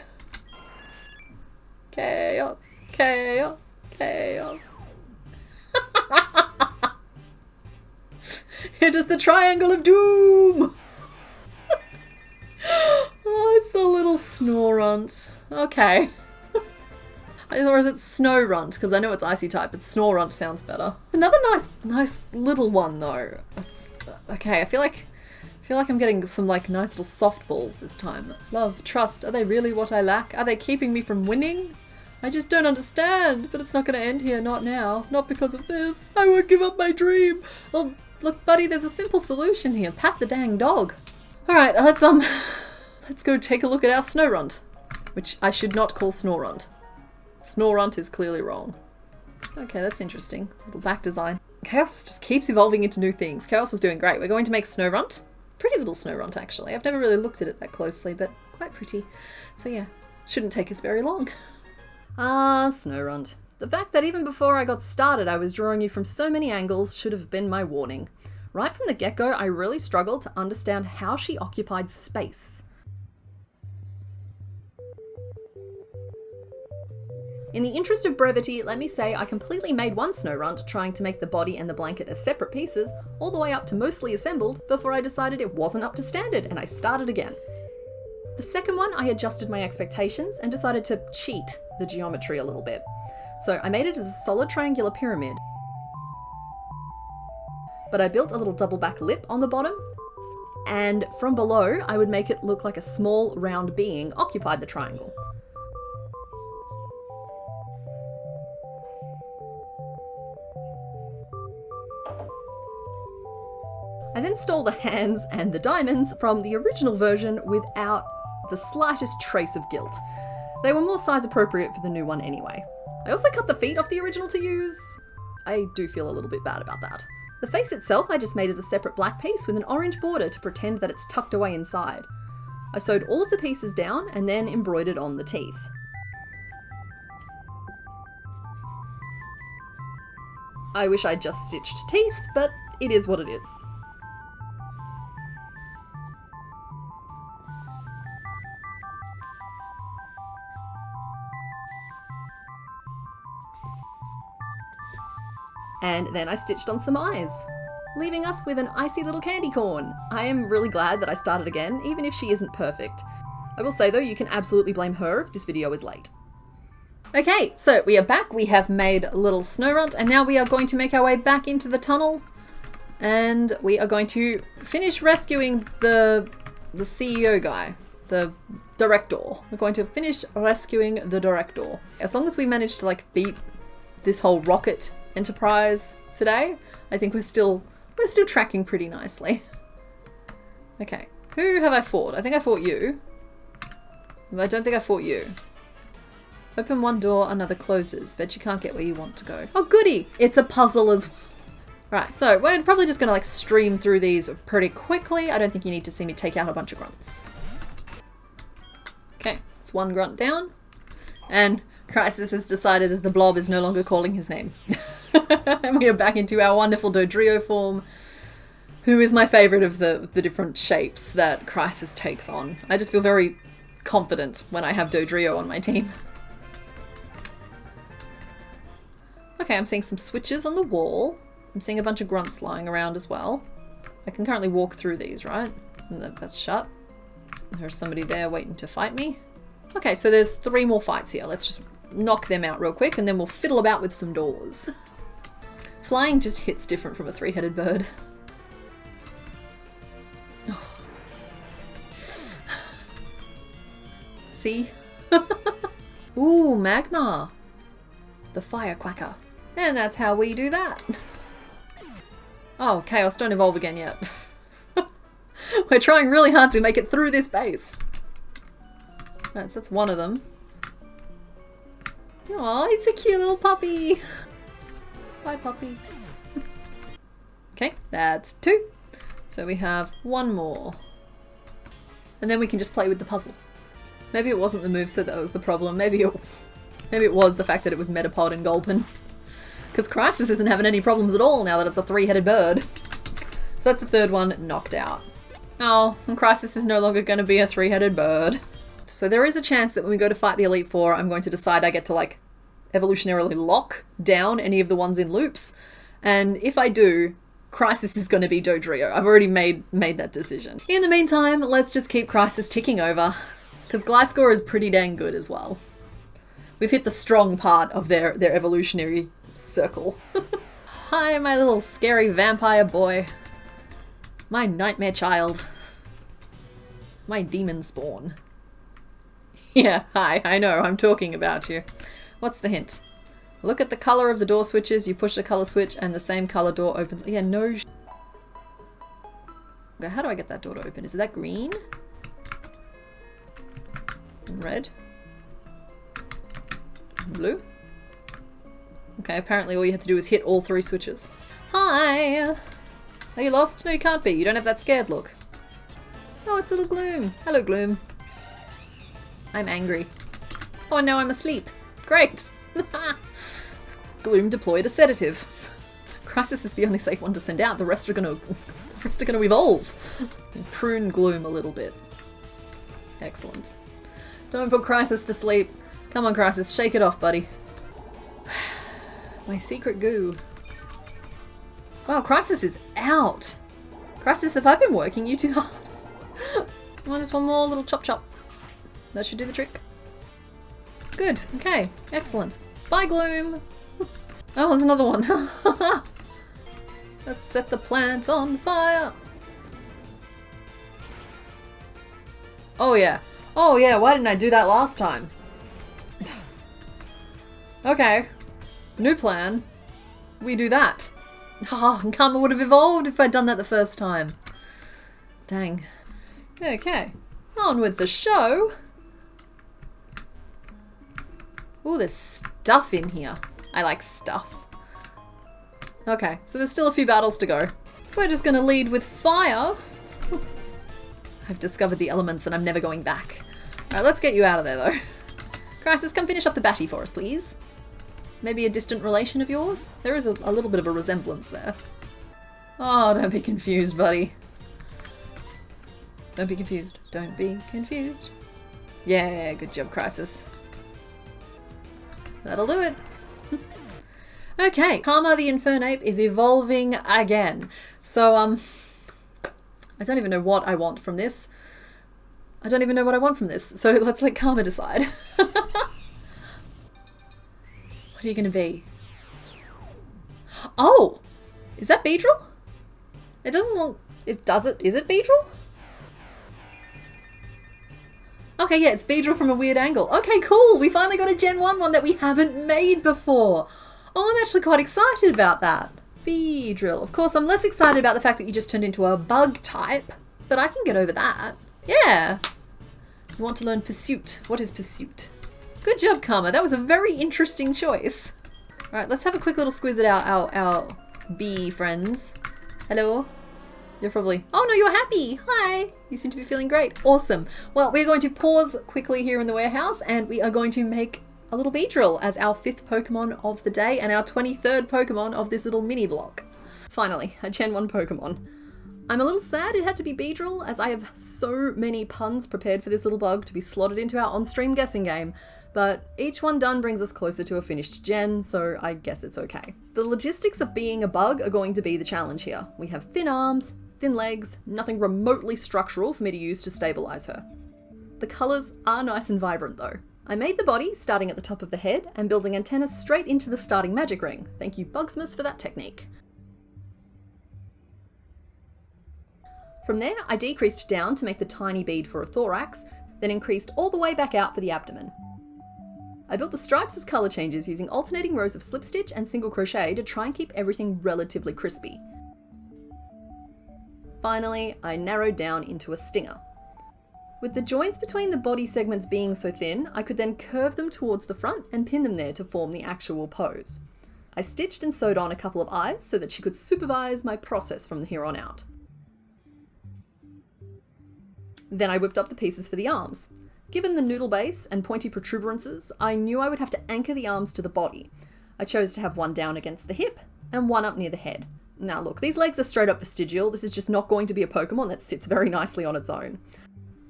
Chaos, chaos, chaos. It is the triangle of doom! Oh, it's the little snorunt. Okay. Or is it snow-runt? Because I know it's icy type, but snorunt sounds better. Another nice little one though. Okay, I feel like I'm getting some like nice little softballs this time. Love, trust, are they really what I lack? Are they keeping me from winning? I just don't understand, but it's not going to end here, not now. Not because of this. I won't give up my dream. Well, look, buddy, there's a simple solution here. Pat the dang dog. Alright, let's go take a look at our snorunt. Which I should not call snorunt. Snorunt is clearly wrong. Okay, that's interesting. Little back design. Chaos just keeps evolving into new things. Chaos is doing great. We're going to make Snorunt. Pretty little Snorunt, actually. I've never really looked at it that closely, but quite pretty. So yeah, shouldn't take us very long. Ah, Snorunt. The fact that even before I got started I was drawing you from so many angles should have been my warning. Right from the get-go, I really struggled to understand how she occupied space. In the interest of brevity, let me say I completely made one Snorunt trying to make the body and the blanket as separate pieces, all the way up to mostly assembled, before I decided it wasn't up to standard and I started again. The second one, I adjusted my expectations and decided to cheat the geometry a little bit. So I made it as a solid triangular pyramid, but I built a little double back lip on the bottom, and from below I would make it look like a small round being occupied the triangle. I then stole the hands and the diamonds from the original version without the slightest trace of guilt. They were more size appropriate for the new one anyway. I also cut the feet off the original to use. I do feel a little bit bad about that. The face itself I just made as a separate black piece with an orange border to pretend that it's tucked away inside. I sewed all of the pieces down and then embroidered on the teeth. I wish I'd just stitched teeth, but it is what it is. And then I stitched on some eyes, leaving us with an icy little candy corn. I am really glad that I started again, even if she isn't perfect. I will say though, you can absolutely blame her if this video is late. Okay, so we are back. We have made little Snorunt, and now we are going to make our way back into the tunnel, and we are going to finish rescuing the CEO guy, the director. We're going to finish rescuing the director. As long as we manage to like beat this whole rocket enterprise today, I think we're still tracking pretty nicely. Okay, who have I fought? I think I fought you. I don't think I fought you. Open one door, another closes. Bet you can't get where you want to go. Oh, goody! It's a puzzle as well. Right, so we're probably just gonna like stream through these pretty quickly. I don't think you need to see me take out a bunch of grunts. Okay, it's one grunt down. And Crisis has decided that the blob is no longer calling his name. And we are back into our wonderful Dodrio form, who is my favorite of the different shapes that Crisis takes on. I just feel very confident when I have Dodrio on my team. Okay, I'm seeing some switches on the wall. I'm seeing a bunch of grunts lying around as well. I can currently walk through these, right? That's shut. There's somebody there waiting to fight me. Okay, so there's 3 more fights here. Let's just knock them out real quick and then we'll fiddle about with some doors. Flying just hits different from a 3-headed bird. Oh. See? Ooh, magma. The firecracker. And that's how we do that. Oh, Chaos, don't evolve again yet. We're trying really hard to make it through this base. Right, so that's one of them. Aw, it's a cute little puppy. Bye, puppy. Okay, that's 2. So we have 1 more. And then we can just play with the puzzle. Maybe it wasn't the moveset that was the problem. Maybe it was the fact that it was Metapod and Gulpin. Because Crisis isn't having any problems at all now that it's a 3-headed bird. So that's the 3rd one knocked out. Oh, and Crisis is no longer going to be a 3-headed bird. So there is a chance that when we go to fight the Elite Four, I'm going to decide I get to like evolutionarily lock down any of the ones in loops. And if I do, Crisis is going to be Dodrio. I've already made that decision. In the meantime, let's just keep Crisis ticking over. Because Gliscor is pretty dang good as well. We've hit the strong part of their evolutionary circle. Hi, my little scary vampire boy. My nightmare child. My demon spawn. Yeah, hi, I know, I'm talking about you. What's the hint? Look at the color of the door switches, you push the color switch and the same color door opens. Yeah, no. Okay, how do I get that door to open? Is that green? And red? And blue? Okay, apparently all you have to do is hit all 3 switches. Hi! Are you lost? No, you can't be. You don't have that scared look. Oh, it's little Gloom. Hello, Gloom. I'm angry. Oh, no, I'm asleep. Great! Gloom deployed a sedative. Crisis is the only safe one to send out. The rest are gonna evolve. And prune Gloom a little bit. Excellent. Don't put Crisis to sleep. Come on, Crisis, shake it off, buddy. My secret goo. Wow, Crisis is out. Crisis, have I been working you too hard? Come on, just one more little chop chop. That should do the trick. Good, okay, excellent. Bye, Gloom. Oh, there's another one. Let's set the plant on fire. Oh yeah. Oh yeah, why didn't I do that last time? Okay. New plan. We do that. Oh, Karma would have evolved if I'd done that the first time. Dang. Okay. On with the show. Ooh, there's stuff in here. I like stuff. Okay, so there's still a few battles to go. We're just gonna lead with fire. I've discovered the elements and I'm never going back. Alright, let's get you out of there though. Crisis, come finish off the batty for us, please. Maybe a distant relation of yours? There is a little bit of a resemblance there. Oh, don't be confused, buddy. Don't be confused. Don't be confused. Yeah, good job, Crisis. That'll do it. Okay, Karma the Infernape is evolving again. So, I don't even know what I want from this. I don't even know what I want from this. So let's let Karma decide. What are you going to be? Oh! Is that Beedrill? It doesn't look... Is it Beedrill? Okay, yeah, it's Beedrill from a weird angle. Okay, cool! We finally got a Gen 1 one that we haven't made before! Oh, I'm actually quite excited about that. Beedrill. Of course, I'm less excited about the fact that you just turned into a bug type, but I can get over that. Yeah! You want to learn Pursuit. What is Pursuit? Good job, Karma. That was a very interesting choice. All right, let's have a quick little squiz at our bee friends. Hello? You're probably, oh no, you're happy. Hi. You seem to be feeling great. Awesome. Well, we're going to pause quickly here in the warehouse and we are going to make a little Beedrill as our 5th Pokemon of the day and our 23rd Pokemon of this little mini block. Finally, a Gen 1 Pokemon. I'm a little sad it had to be Beedrill as I have so many puns prepared for this little bug to be slotted into our on-stream guessing game, but each one done brings us closer to a finished gen, so I guess it's okay. The logistics of being a bug are going to be the challenge here. We have thin arms, thin legs, nothing remotely structural for me to use to stabilize her. The colours are nice and vibrant though. I made the body starting at the top of the head and building antennas straight into the starting magic ring. Thank you Bugsmas for that technique. From there, I decreased down to make the tiny bead for a thorax, then increased all the way back out for the abdomen. I built the stripes as colour changes using alternating rows of slip stitch and single crochet to try and keep everything relatively crispy. Finally, I narrowed down into a stinger. With the joints between the body segments being so thin, I could then curve them towards the front and pin them there to form the actual pose. I stitched and sewed on a couple of eyes so that she could supervise my process from here on out. Then I whipped up the pieces for the arms. Given the noodle base and pointy protuberances, I knew I would have to anchor the arms to the body. I chose to have one down against the hip and one up near the head. Now look, these legs are straight up vestigial. This is just not going to be a Pokemon that sits very nicely on its own.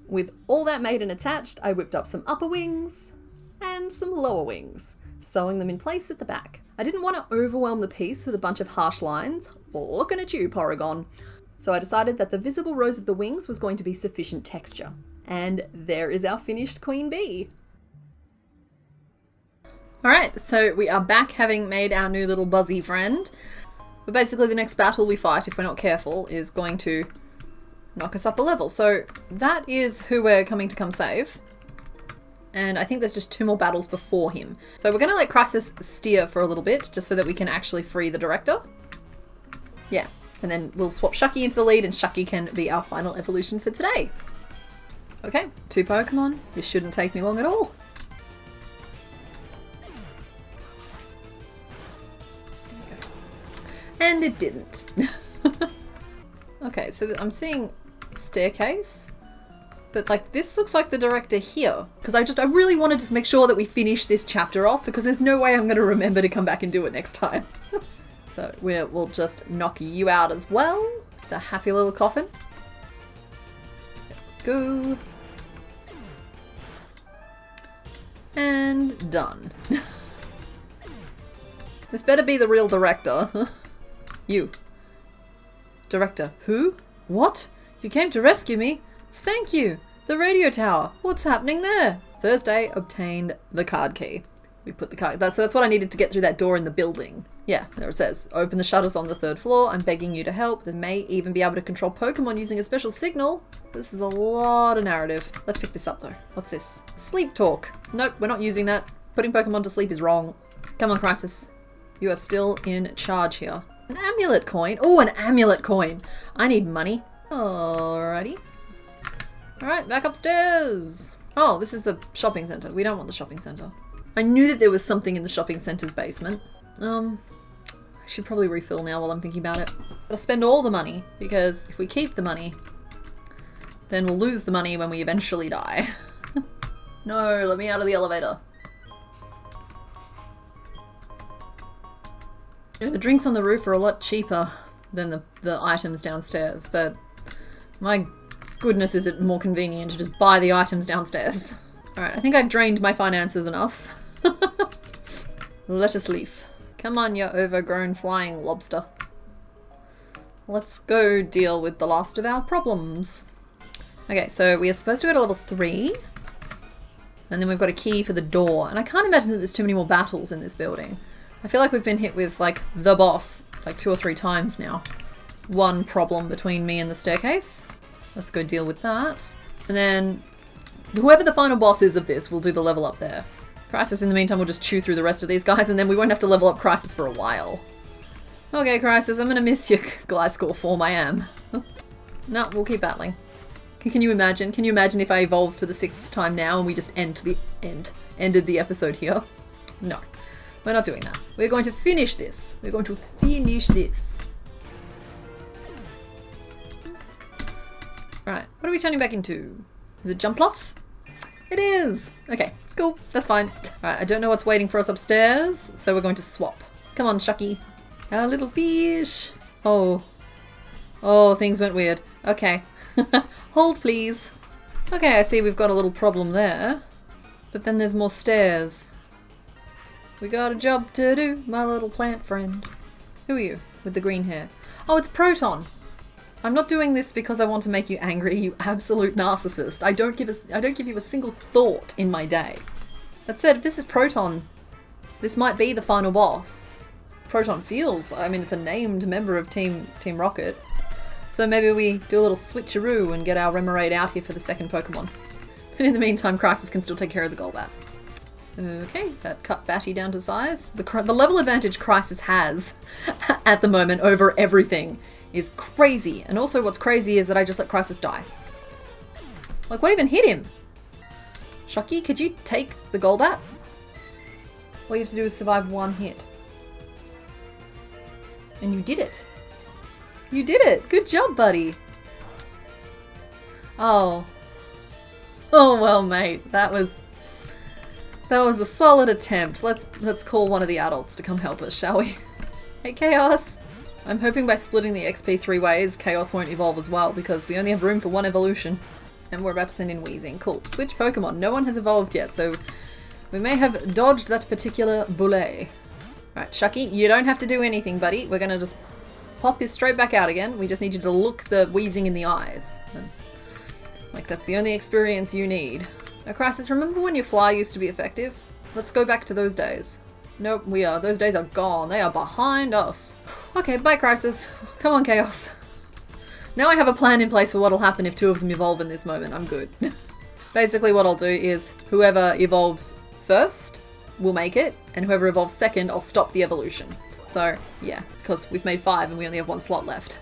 With all that made and attached, I whipped up some upper wings and some lower wings, sewing them in place at the back. I didn't want to overwhelm the piece with a bunch of harsh lines. Looking at you, Porygon. So I decided that the visible rows of the wings was going to be sufficient texture. And there is our finished Queen Bee. Alright, so we are back having made our new little buzzy friend. But basically the next battle we fight, if we're not careful, is going to knock us up a level. So that is who we're coming to come save. And I think there's just 2 more battles before him. So we're going to let Crisis steer for a little bit, just so that we can actually free the director. Yeah. And then we'll swap Shucky into the lead and Shucky can be our final evolution for today. Okay, 2 Pokemon. This shouldn't take me long at all. And it didn't. Okay, so I'm seeing staircase. But like this looks like the director here. Because I really wanted to make sure that we finish this chapter off because there's no way I'm going to remember to come back and do it next time. So we'll just knock you out as well. Just a happy little coffin. Go. And done. This better be the real director. You. Director. Who? What? You came to rescue me? Thank you. The radio tower. What's happening there? Thursday obtained the card key. We put the card. So that's what I needed to get through that door in the building. Yeah, there it says, open the shutters on the 3rd floor. I'm begging you to help. They may even be able to control Pokemon using a special signal. This is a lot of narrative. Let's pick this up though. What's this? Sleep talk. Nope, we're not using that. Putting Pokemon to sleep is wrong. Come on, Crisis. You are still in charge here. An amulet coin. Oh, an amulet coin. I need money. Alrighty. Alright, back upstairs. Oh, this is the shopping center. We don't want the shopping center. I knew that there was something in the shopping center's basement. I should probably refill now while I'm thinking about it. But I'll spend all the money, because if we keep the money, then we'll lose the money when we eventually die. No, let me out of the elevator. You know, the drinks on the roof are a lot cheaper than the items downstairs, but my goodness is it more convenient to just buy the items downstairs. Alright, I think I've drained my finances enough. Let us leave. Come on, you overgrown flying lobster. Let's go deal with the last of our problems. Okay, so we are supposed to go to level 3. And then we've got a key for the door. And I can't imagine that there's too many more battles in this building. I feel like we've been hit with, like, the boss, like 2 or 3 times now. One problem between me and the staircase. Let's go deal with that. And then whoever the final boss is of this will do the level up there. Crisis, in the meantime, will just chew through the rest of these guys and then we won't have to level up Crisis for a while. Okay, Crisis, I'm gonna miss your Gliscor form, I am. No, we'll keep battling. Can you imagine? Can you imagine if I evolved for the 6th time now and we just end ended the episode here. No, we're not doing that. We're going to finish this. We're going to finish this. Right, what are we turning back into? Is it Jumpluff? It is! Okay, cool, that's fine. Alright, I don't know what's waiting for us upstairs, so we're going to swap. Come on, Shucky. Our little fish. Oh. Oh, things went weird. Okay. Hold, please. Okay, I see we've got a little problem there. But then there's more stairs. We got a job to do, my little plant friend. Who are you with the green hair? Oh, it's Proton. I'm not doing this because I want to make you angry, you absolute narcissist. I don't give you a single thought in my day. That said, if this is Proton, this might be the final boss. Proton feels, I mean, it's a named member of Team Rocket. So maybe we do a little switcheroo and get our Remoraid out here for the second Pokemon. But in the meantime, Crisis can still take care of the Golbat. Okay, that cut Batty down to size. The level advantage Crisis has at the moment over everything is crazy. And also what's crazy is that I just let Crisis die. Like, what even hit him? Shucky, could you take the Golbat? All you have to do is survive one hit. And you did it. You did it! Good job, buddy! Oh. Oh well, mate. That was a solid attempt. Let's call one of the adults to come help us, shall we? Hey, Chaos! I'm hoping by splitting the XP 3 ways, Chaos won't evolve as well, because we only have room for one evolution. And we're about to send in Weezing. Cool. Switch Pokemon. No one has evolved yet, so we may have dodged that particular bullet. Right, Shucky, you don't have to do anything, buddy. We're gonna just pop you straight back out again. We just need you to look the Weezing in the eyes. And, like, that's the only experience you need. Now, Crisis, remember when your fly used to be effective? Let's go back to those days. Nope, those days are gone. They are behind us. Okay, bye, Crisis. Come on, Chaos. Now I have a plan in place for what'll happen if two of them evolve in this moment. I'm good. Basically what I'll do is whoever evolves first will make it, and whoever evolves second, I'll stop the evolution. So, yeah, because we've made 5 and we only have 1 slot left.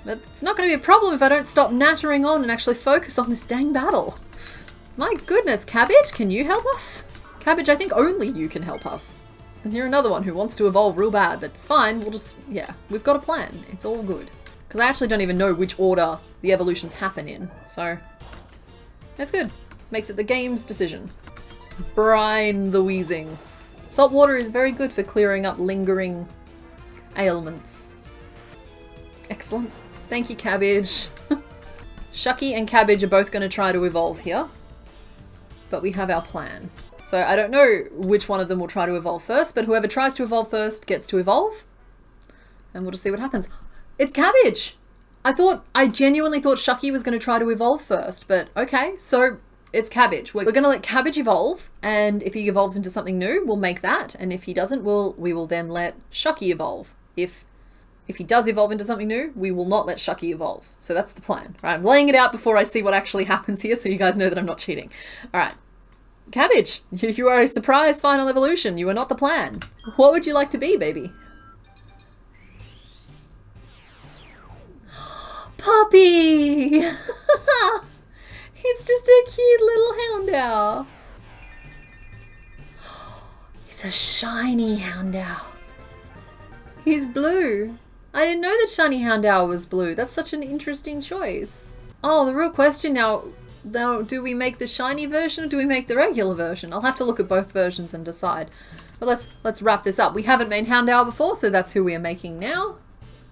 But it's not going to be a problem if I don't stop nattering on and actually focus on this dang battle. My goodness, Cabbage, can you help us? Cabbage, I think only you can help us. And you're another one who wants to evolve real bad, but it's fine, we'll just, yeah, we've got a plan. It's all good. Because I actually don't even know which order the evolutions happen in, so that's good. Makes it the game's decision. Brine the Weezing. Salt water is very good for clearing up lingering ailments. Excellent. Thank you, Cabbage. Shucky and Cabbage are both going to try to evolve here, but we have our plan. So I don't know which one of them will try to evolve first, but whoever tries to evolve first gets to evolve, and we'll just see what happens. It's Cabbage! I genuinely thought Shucky was going to try to evolve first, but okay, so it's Cabbage. We're going to let Cabbage evolve, and if he evolves into something new, we'll make that, and if he doesn't, we will then let Shucky evolve. If he does evolve into something new, we will not let Shucky evolve. So that's the plan. Right, I'm laying it out before I see what actually happens here, so you guys know that I'm not cheating. Alright. Cabbage, you are a surprise final evolution. You are not the plan. What would you like to be, baby? Puppy! He's just a cute little Houndour. It's a shiny Houndour. He's blue. I didn't know that shiny Houndour was blue. That's such an interesting choice. Oh, the real question now, do we make the shiny version or do we make the regular version? I'll have to look at both versions and decide. But let's wrap this up. We haven't made Houndour before, so that's who we are making now.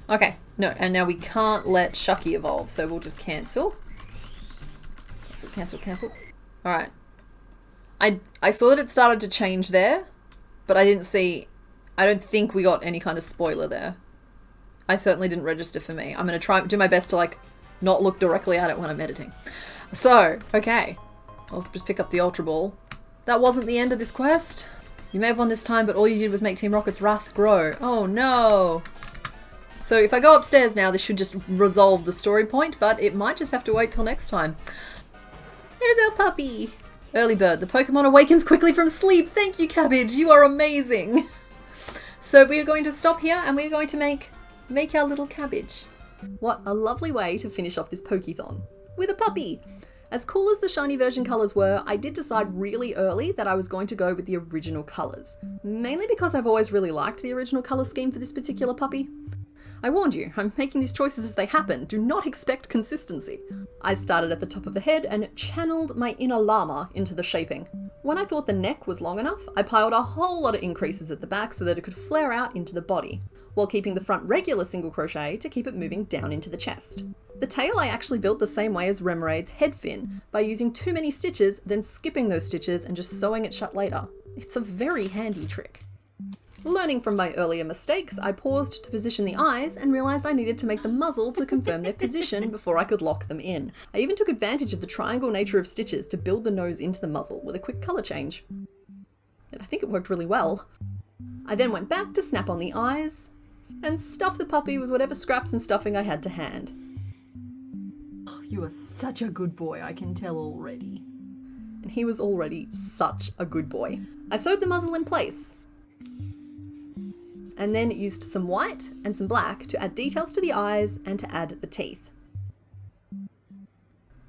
Okay, no, and now we can't let Shucky evolve, so we'll just cancel. Cancel. Alright. I saw that it started to change there, but I don't think we got any kind of spoiler there. I certainly didn't register for me. I'm going to try do my best to, like, not look directly at it when I'm editing. So, okay. I'll just pick up the Ultra Ball. That wasn't the end of this quest. You may have won this time, but all you did was make Team Rocket's wrath grow. Oh no! So if I go upstairs now, this should just resolve the story point, but it might just have to wait till next time. There's our puppy! Early bird, the Pokemon awakens quickly from sleep. Thank you, Cabbage, you are amazing! So we are going to stop here and we're going to make our little Cabbage. What a lovely way to finish off this Pokethon. With a puppy! As cool as the shiny version colours were, I did decide really early that I was going to go with the original colours, mainly because I've always really liked the original colour scheme for this particular puppy. I warned you, I'm making these choices as they happen, do not expect consistency. I started at the top of the head and channeled my inner llama into the shaping. When I thought the neck was long enough, I piled a whole lot of increases at the back so that it could flare out into the body, while keeping the front regular single crochet to keep it moving down into the chest. The tail I actually built the same way as Remaraid's head fin, by using too many stitches, then skipping those stitches and just sewing it shut later. It's a very handy trick. Learning from my earlier mistakes, I paused to position the eyes and realised I needed to make the muzzle to confirm their position before I could lock them in. I even took advantage of the triangle nature of stitches to build the nose into the muzzle with a quick colour change. And I think it worked really well. I then went back to snap on the eyes and stuff the puppy with whatever scraps and stuffing I had to hand. Oh, you are such a good boy, I can tell already. And he was already such a good boy. I sewed the muzzle in place, and then used some white and some black to add details to the eyes and to add the teeth.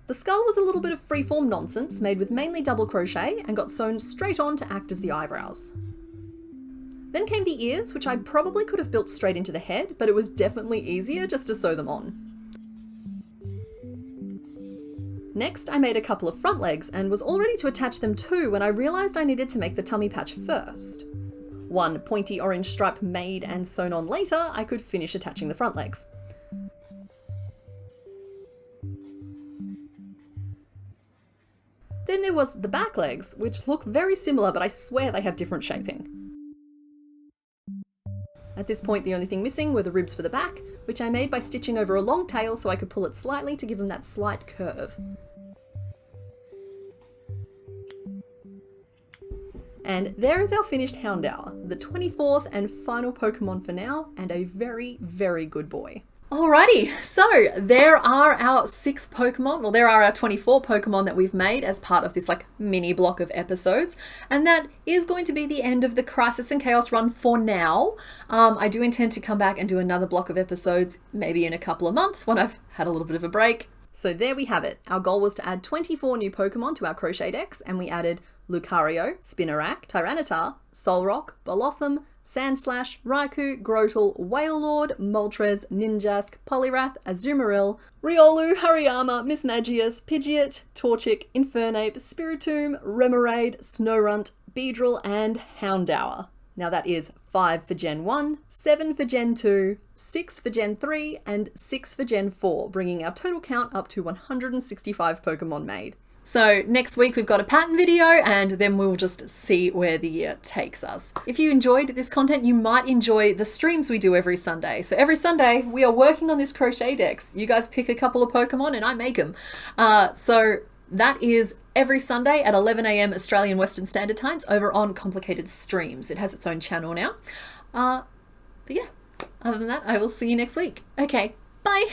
The skull was a little bit of freeform nonsense made with mainly double crochet and got sewn straight on to act as the eyebrows. Then came the ears, which I probably could have built straight into the head, but it was definitely easier just to sew them on. Next, I made a couple of front legs and was all ready to attach them too when I realised I needed to make the tummy patch first. One pointy orange stripe made and sewn on later, I could finish attaching the front legs. Then there was the back legs, which look very similar, but I swear they have different shaping. At this point, the only thing missing were the ribs for the back, which I made by stitching over a long tail so I could pull it slightly to give them that slight curve. And there is our finished Houndour, the 24th and final Pokemon for now, and a very, very good boy. Alrighty, so there are our 6 Pokemon, well there are our 24 Pokemon that we've made as part of this like mini block of episodes, and that is going to be the end of the Crisis and Chaos run for now. I do intend to come back and do another block of episodes maybe in a couple of months when I've had a little bit of a break. So there we have it. Our goal was to add 24 new Pokemon to our CrocheteDex, and we added Lucario, Spinarak, Tyranitar, Solrock, Blossom, Sandslash, Raikou, Grotle, Wailord, Moltres, Ninjask, Poliwrath, Azumarill, Riolu, Hariyama, Mismagius, Pidgeot, Torchic, Infernape, Spiritomb, Remaraid, Snorunt, Beedrill, and Houndour. Now that is 5 for Gen 1, 7 for Gen 2, 6 for Gen 3, and 6 for Gen 4, bringing our total count up to 165 Pokemon made. So next week we've got a pattern video, and then we'll just see where the year takes us. If you enjoyed this content, you might enjoy the streams we do every Sunday. So every Sunday we are working on this CrocheteDex. You guys pick a couple of Pokemon and I make them. So that is every Sunday at 11 AM Australian Western Standard Times over on Complicated Streams. It has its own channel now. But yeah, other than that, I will see you next week. Okay, bye.